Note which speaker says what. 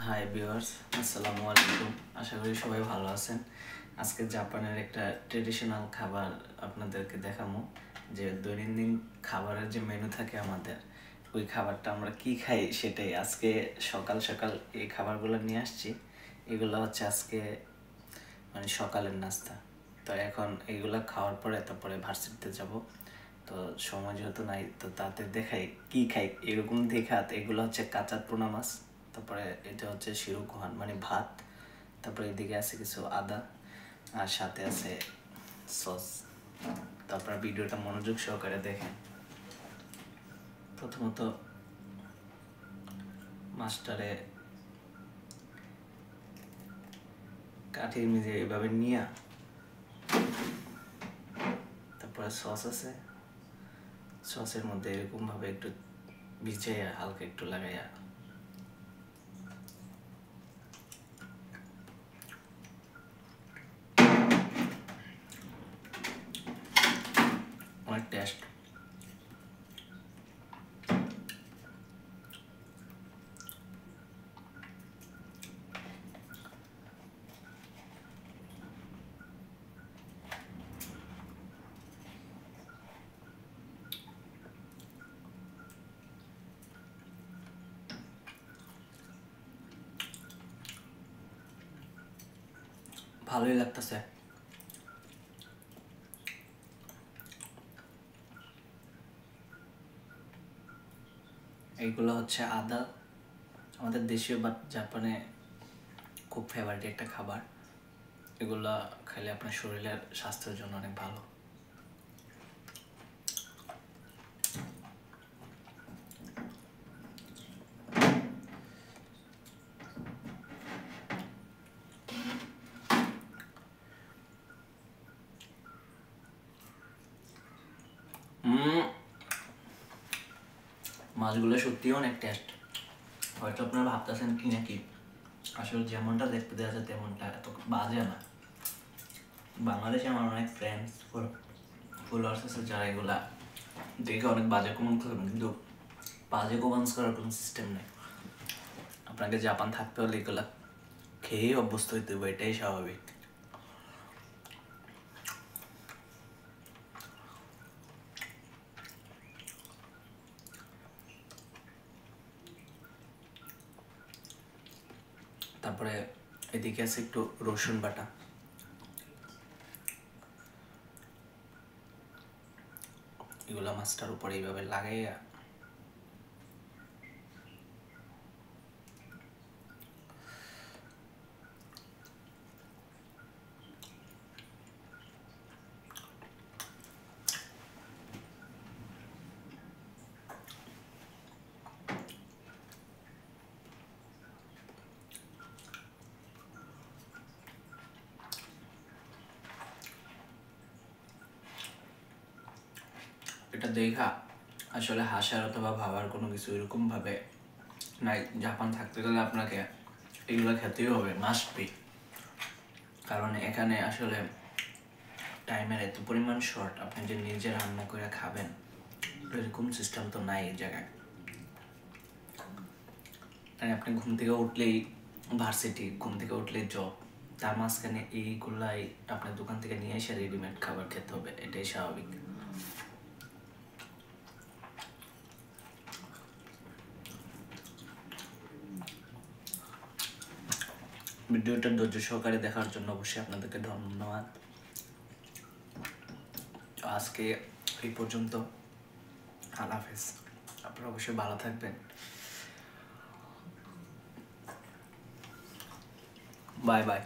Speaker 1: Hi viewers, আসসালামু আলাইকুম। আশা করি সবাই ভালো আছেন। আজকে জাপানের একটা ট্রেডিশনাল খাবার আপনাদেরকে দেখাবো, যে দৈনন্দিন খাবারের যে মেনু থাকে আমাদের, ওই খাবারটা আমরা কি খাই সেটাই। আজকে সকাল সকাল এই খাবারগুলো নিয়ে আসছি। এগুলো হচ্ছে আজকে মানে সকালের নাস্তা। তো এখন এইগুলো খাওয়ার পরে তারপরে ভার্সিটিতে যাব। তো সময় যেহেতু নাই, তো তাতে দেখাই কি খাই। এরকম দেখাত এগুলো হচ্ছে কাঁচা টুনা মাছ, তারপরে এটা হচ্ছে শিরোঘান মানে ভাত, তারপরে এদিকে আছে কিছু আদা, আর সাথে আছে সস। তারপরে ভিডিওটা মনোযোগ সহকারে দেখেন। প্রথমত মাছটারে কাঠির মেঝে এভাবে নিয়ে, তারপরে সস আছে, সসের মধ্যে এরকম ভাবে একটু ভিজাইয়া হালকা একটু লাগাইয়া অনেক টেস্ট। ভালোই লাগতেছে। এইগুলো হচ্ছে আদা, আমাদের দেশীয় বা জাপানে খুব ফেভারিট একটা খাবার। এগুলা খেলে আপনার শরীরের স্বাস্থ্যের জন্য অনেক ভালো। মাছগুলো সত্যিই অনেক টেস্ট। হয়তো আপনারা ভাবতেছেন কি নাকি, আসলে যেমনটা দেখতে দেওয়া যায় তেমনটা এত বাজে না। বাংলাদেশে আমার অনেক ফ্রেন্ডস ফলোয়ার্স আছে যারা এগুলা দেখে অনেক বাজে কমেন্ট করবেন, কিন্তু বাজে কমেন্টস করার কোনো সিস্টেম নেই। আপনাকে জাপান থাকতে হলে এগুলা খেয়েই অভ্যস্ত হইতে হবে, এটাই স্বাভাবিক। তারপরে এদিকে আছে একটু রসুন বাটা, এগুলা মাছটার উপরে এইভাবে লাগাইয়া এটা দেখা আসলে হাসার অথবা ভাবার কোনো কিছু এরকম ভাবে নাই। জাপান থাকতে গেলে আপনাকে এগুলো খেতেই হবে, মাস্ট বি। কারণ এখানে আসলে টাইমের এত পরিমাণ শর্ট, আপনি যে নিজে রান্না করে খাবেন এরকম সিস্টেম তো নাই এই জায়গায়। আপনি ঘুম থেকে উঠলেই ভার্সিটি, ঘুম থেকে উঠলেই জব, তার মাঝখানে এইগুলাই আপনার দোকান থেকে নিয়ে এসে রেডিমেড খাবার খেতে হবে, এটাই স্বাভাবিক। ভিডিওটা ধৈর্য সহকারে দেখার জন্য অবশ্যই আপনাদেরকে ধন্যবাদ। আজকে এই পর্যন্ত, আল্লাহ হাফেজ। আপনারা অবশ্যই ভালো থাকবেন। Bye bye.